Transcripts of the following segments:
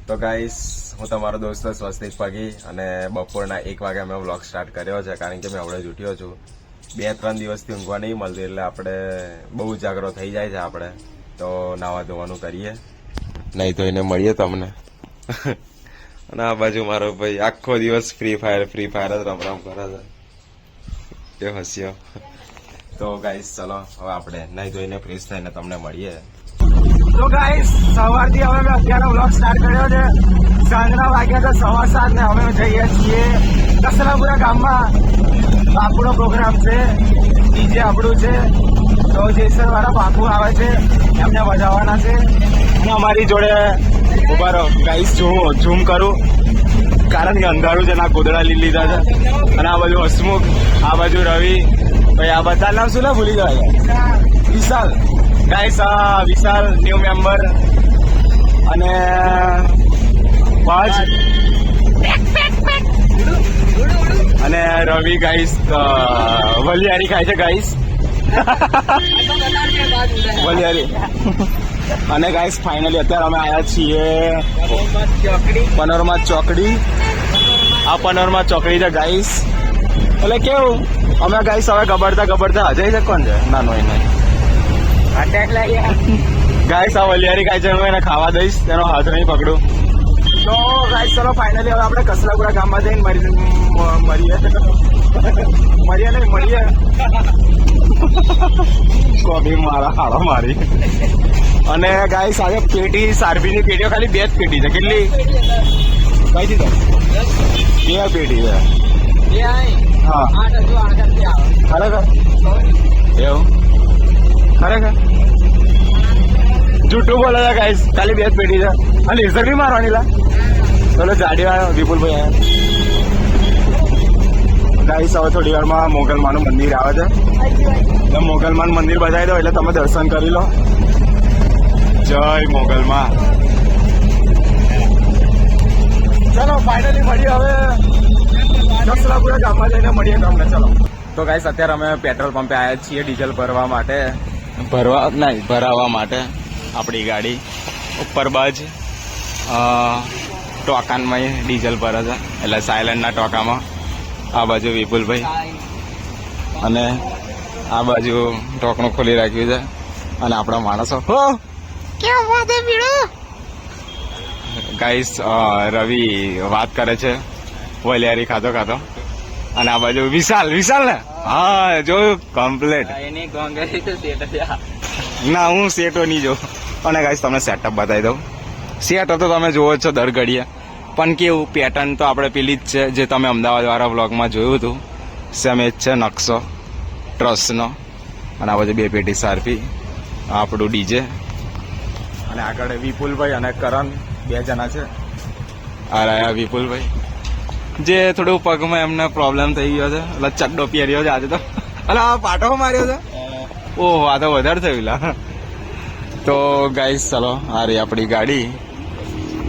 તો ગાઈસ હું તમારો દોસ્ત સ્વસ્તિક પગી અને બપોરના 1 વાગે અમે વ્લોગ સ્ટાર્ટ કર્યો છે કારણ કે મેં હમણાં જ ઉઠ્યો છું. 2-3 દિવસથી ઊંઘવા નહીં મળતી એટલે આપણે બહુ ઉજાગરો થઈ જાય છે આપણે તો નાવા ધોવાનું કરીએ નહીં તો એને મળીએ તમને. અને આ બાજુ મારો ભાઈ આખો દિવસ ફ્રી ફાયર જ રમ કરે છે એ હસ્યો. તો ગાઈસ ચલો હવે આપણે નહીં ધોઈને ફ્રેશ થઈને તમને મળીએ. તો ગાઈસ સવારથી હવે મેં 11 વ્લોગ સ્ટાર્ટ કર્યો છે. સાંજના વાગ્યા તો 7:15 ને હવે જઈએ છીએ કસરાપુરા ગામમાં. બાપુનો પ્રોગ્રામ છે, ડીજે આપણું છે તો જેસર વાળા બાપુ આવે છે એમને બજાવવાના છે. અને અમારી જોડે ઉભા રહો ગાઈસ, ઝૂમ કરું કારણ કે અંધારું છે ના કોદડા લીધા છે. અને આ બાજુ હસમુખ, આ બાજુ રવિ ભાઈ, આ બધા નામ શું ના ભૂલી ગયા. વિશાલ ગાઈસ, વિશાલ ન્યુ મેમ્બર અને પાંચ અને રવિ ગાઈસ વલિયારી ખાય છે ગાઈસ. વલિયારી. અને ગાઈસ ફાઇનલી અત્યારે અમે આવ્યા છીએ પનોરમાં ચોકડી. આ પનોરમાં ચોકડી છે ગાઈસ. એટલે કેવું અમે ગાઈસ હવે ગબડતા અજય છે કોણ છે નાનો એને ગાઈસ આ વલિયારી ખાય છે. હું એને ખાવા દઈશ, તેનો હાથ નહીં પકડું. તો ગાઈસ ચલો ફાઇનલી હવે આપણે કસરાપુરા ગામમાં જઈને મળીએ. કોબી મારા હાડો મારી. અને ગાઈસ આજે પેટી સારબીની પેટીઓ ખાલી 2 જ પેટી છે. કેટલી કઈ તો 2 પેટી છે. હા ખરેખર એવું ખરેખર જૂઠું બોલે છે ગાઈસ, ખાલી 2 જ પેટી છે. અને લેઝર બી મારવાની લા. ચલો જાડી વાળો વિપુલભાઈ આવ્યા ગાઈસ. હવે થોડી વારમાં મોગલમાનું મંદિર આવે છે એટલે મોગલમાનું મંદિર બજાવી દો એટલે તમે દર્શન કરી લો. જય મોગલમાં. ચલો ફાઇનલી મળીએ હવે કસરાપુરા ગામમાં જઈને મળીએ તમને. ચલો તો ગાઈસ અત્યારે અમે પેટ્રોલ પંપે આવ્યા છીએ ડીઝલ ભરાવવા માટે આપણી ગાડી ઉપર બાજ ટોકાનમાં ડીઝલ ભરે છે એટલે સાયલેન્ટના ટોકામાં. આ બાજુ વિપુલભાઈ અને આ બાજુ ટોકણું ખોલી રાખ્યું છે. અને આપણા માણસો ગાઈસ રવિ વાત કરે છે વલિયારી ખાતો. અને આ બાજુ વિશાલ ને હા જોયું કમ્પ્લેટ. ના હું સેટો નહીં જોઉં. અને ગાઈસ તમને સેટઅપ બતાવી દઉં. સેટ તો તમે જોવો છો દર ઘડીએ, પણ કેવું પેટર્ન તો આપણે પેલી જ છે જે તમે અમદાવાદ વાળા વ્લોગમાં જોયું હતું. સેમ એ જ છે નકશો ટ્રસ્ટનો. અને આ બાજુ 2 પેટી સારપી, આપણું ડીજે. અને આગળ વિપુલભાઈ અને કરણ 2 જણા છે. આ રહ્યા વિપુલભાઈ જે થોડું પગમાં એમને પ્રોબ્લેમ થઈ ગયો છે એટલે ચડ્ડો પહેર્યો છે આજે તો. એટલે આ પાટો માર્યો છે. ઓહો આ તો વધારે થયું લા. તો ગાઈસ ચલો આ રહી આપણી ગાડી.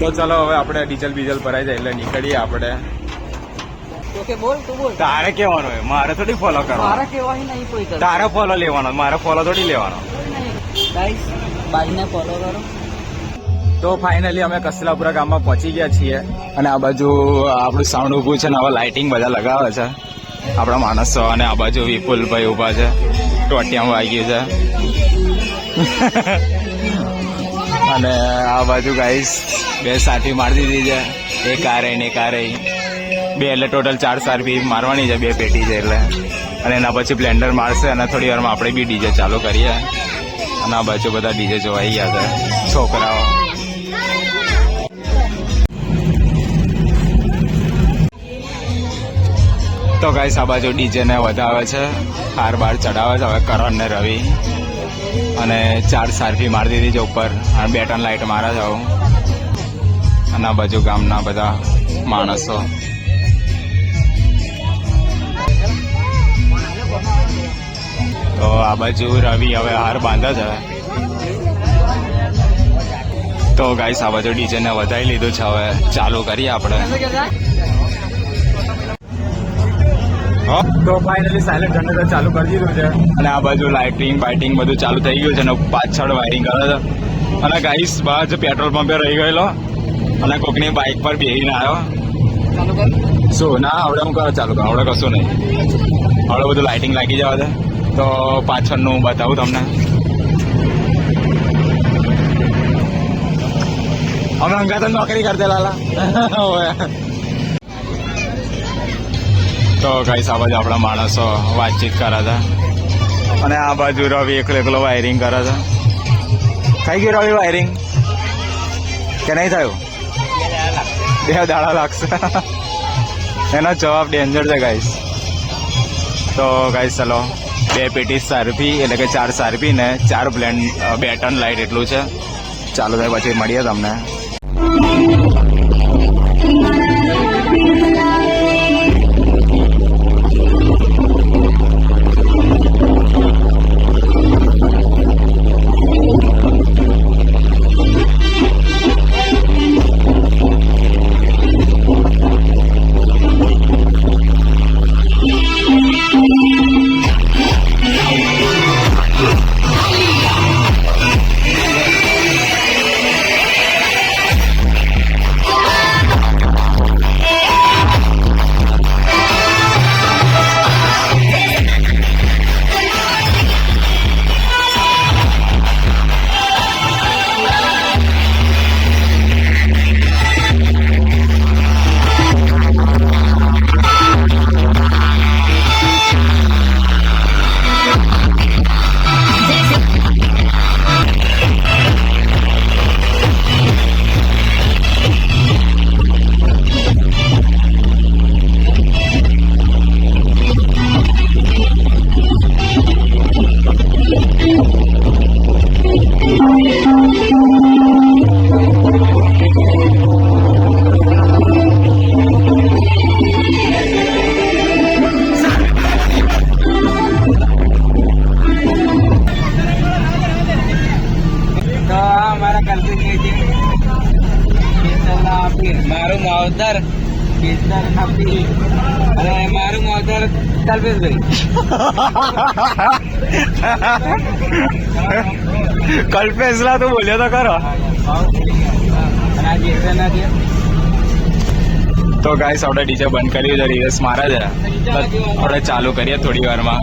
તો ચલો હવે આપણે ડીઝલ ભરાઈ જાય એટલે નીકળીએ આપણે. તારે કેવાનું હોય, મારે થોડી ફોલો કરવાનો. તારે ફોલો લેવાનો, મારે ફોલો થોડી લેવાનો. તો ફાઇનલી અમે કસરાપુરા ગામમાં પહોંચી ગયા છીએ. અને આ બાજુ આપણું સાઉન્ડ ઊભું છે ને હવે લાઇટિંગ બધા લગાવે છે આપણા માણસો. અને આ બાજુ વિપુલભાઈ ઊભા છે, ટોટિયામાં વાગ્યું છે. અને આ બાજુ ગાઈસ 2 સારપી મારી દીધી છે. એક આ રહી ને એક આ રહી. 2 એટલે ટોટલ 4 સારપી મારવાની છે, 2 પેટી છે એટલે. અને એના પછી બ્લેન્ડર મારશે અને થોડી વારમાં આપણે બી ડીજે ચાલુ કરીએ. અને આ બાજુ બધા ડીજે જોવાઈ ગયા છે છોકરાઓ. તો ગાઈસ આ બાજુ ડીજે ને વધાવે છે, હાર બાર ચડાવે છે હવે કરણ ને રવિ. અને 4 સારપી મારી દીધી છે ઉપર અને 2-3 લાઇટ મારે છે. અને આ બાજુ ગામના બધા માણસો. તો આ બાજુ રવિ હવે હાર બાંધે છે. તો ગાઈસ આ બાજુ ડીજે ને વધાવી લીધું છે, હવે ચાલુ કરીએ આપણે. તો ફાઇનલી સાયલેન્ટ જનરેટર ચાલુ કરી દીધું છે. અને આ બાજુ લાઇટિંગ બાઇટિંગ બધું ચાલુ થઈ ગયું છે અને પાછળ વાયરિંગ કરે છે. અને ગાઈસ બહાર પેટ્રોલ પંપે રહી ગયેલો અને કોકની બાઇક પર બેહીને આવ્યો. શું ના આવડે હું ચાલુ કરું, આવડે કશું નહીં. આવડે બધું લાઇટિંગ લાગી જવા દે તો પાછળનું હું બતાવું તમને. અમે અંગા તો નોકરી કરતે લાલા. તો ગાઈસ આ બાજુ આપણા માણસો વાતચીત કરે છે અને આ બાજુ રવિ એકલો વાયરિંગ કરે છે. થઈ ગયું રવિ વાયરિંગ કે નહીં થયું? 2 દાડા લાગશે. એનો જવાબ ડેન્જર છે ગાઈસ. તો ગાઈસ ચલો 2 પેટી સારપી એટલે કે 4 સારપી ને 4 બ્લેન્ડ 2 ટન લાઇટ એટલું છે. ચાલો થાય પછી મળીએ તમને. મારું માવતર કેસર આપી અને મારું માવતર કલ્પેશભાઈ. કલ્પેશલા તો બોલ્યો તો ખરો. તો ગાઈસ આપણે ડીજે બંધ કર્યું છે, રિવર્સ મારે છે. આપણે ચાલુ કરીએ થોડી વારમાં.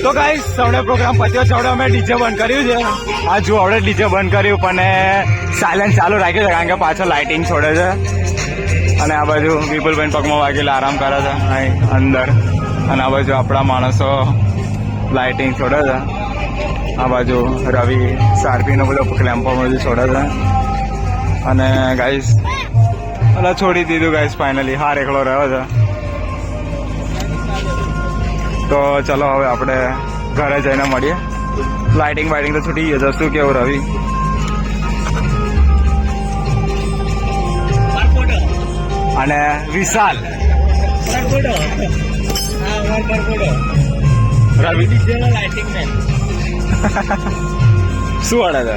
તો ગાઈસ સૌને પ્રોગ્રામ પત્યો છે. હવે અમે ડીજે બંધ કર્યું છે. આ જો હવે ડીજે બંધ કર્યું પણ સાયલેન્ટ ચાલુ રાખ્યું છે કારણ કે પાછળ લાઇટિંગ છોડે છે. અને આ બાજુ વિપુલભાઈ પગમાં વાગેલા આરામ કરે છે અહીં અંદર. અને આ બાજુ આપણા માણસો લાઇટિંગ છોડે છે. આ બાજુ રવિ સાર્પીનો બધો ક્લેમ્પો બધું છોડે છે. અને ગાઈસ એટલે છોડી દીધું ગાઈસ ફાઇનલી. હાર એકલો રહ્યો છે. તો ચલો હવે આપણે ઘરે જઈને મળીએ. લાઇટિંગ બાઇટિંગ તો છૂટી ગયો છે. શું કેવું રવિ? અને વિશાલ રવિ શું અડે છે?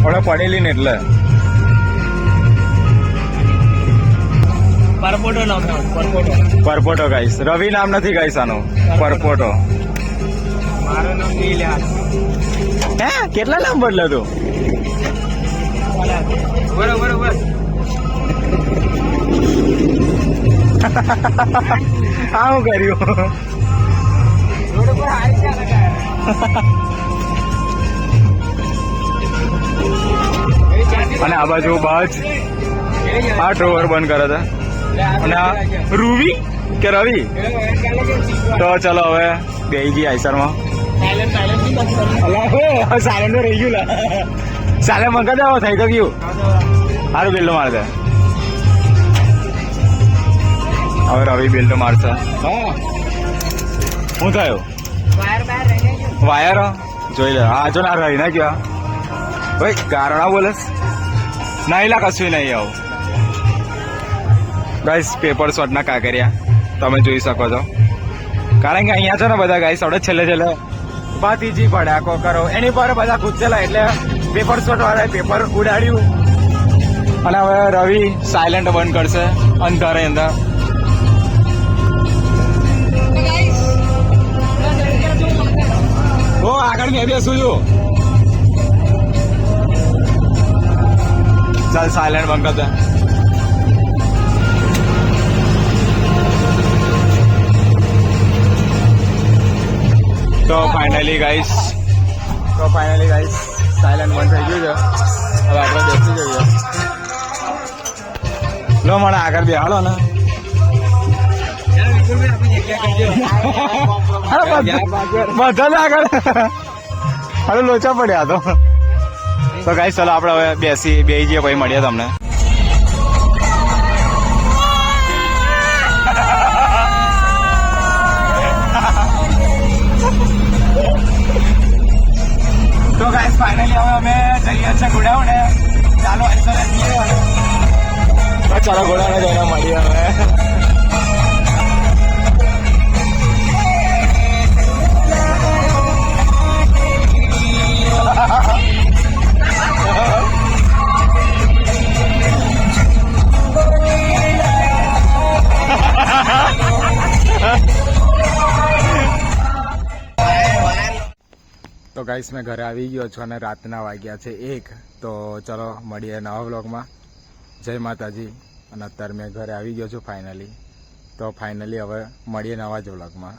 ઓળે પડેલી ને એટલે પરપોટો ગાઈસ. રવિ નામ નથી ગાઈસ આનું, પરપોટો. મારું નામ નીલ. હે કેટલા નામ બદલે તું? બરોબર. આ હું કર્યું? રોડ પર હારી ચાલે અને આ બાજુ બાજ આ ડ્રોવર બંધ કરે છે. અને આ રૂવી કે રવિ? તો ચલો હવે બેહી ગઈ આઈસરમાં. સાયલેન્ટ રહી ગયું લા. સાયલેન્ટ મંગા જાવ થઈ તો ગયું. સારું બિલ્ડ મારે છે. હવે રવિ બિલ્ડ મારશે. હા શું થયું? વાયર જોઈ લે. હા જો ના રહી ને ક્યાં ભાઈ ગારણા બોલસ નહીં લા. કશું નહીં આવું ગાઈસ. પેપર શોટના કાંકરિયા તમે જોઈ શકો છો. કારણ કે અહીંયા છે ને બધા ગાઈસ આપણે છેલ્લે ભાતીજી ભડાકો કરો એની પર બધા કૂદેલા એટલે પેપર શોટ વાળા પેપર ઉડાડ્યું. અને હવે રવિ સાયલેન્ટ બંધ કરશે અંધારે અંદર. ઓ આગળ મેં બેસું છું. ચાલ સાયલેન્ટ બંધ કરતા. તો ફાઇનલી ગાઈસ સાયલેન્ટ બંધ થઈ ગયું છે. હવે આપણે બેસી જઈએ. લો મને આગળ બેહાડો ને. બધા આગળ હવે લોચા પડ્યા તો ગાઈસ ચલો આપણે હવે બેસી જઈએ પછી મળીએ તમને. તો ગાઈસ ફાઇનલી હવે અમે જઈએ છીએ ઘોડાઓને. ચાલો ચાલો ઘોડાને જઈને મળીએ હવે. તો ગાઈસ મેં ઘરે આવી ગયો છું અને રાતના વાગ્યા છે 1. તો ચલો મળીએ નવા વ્લોગમાં. જય માતાજી. અને અત્યારે મેં ઘરે આવી ગયો છું ફાઇનલી. તો ફાઇનલી હવે મળીએ નવા જ વ્લોગમાં.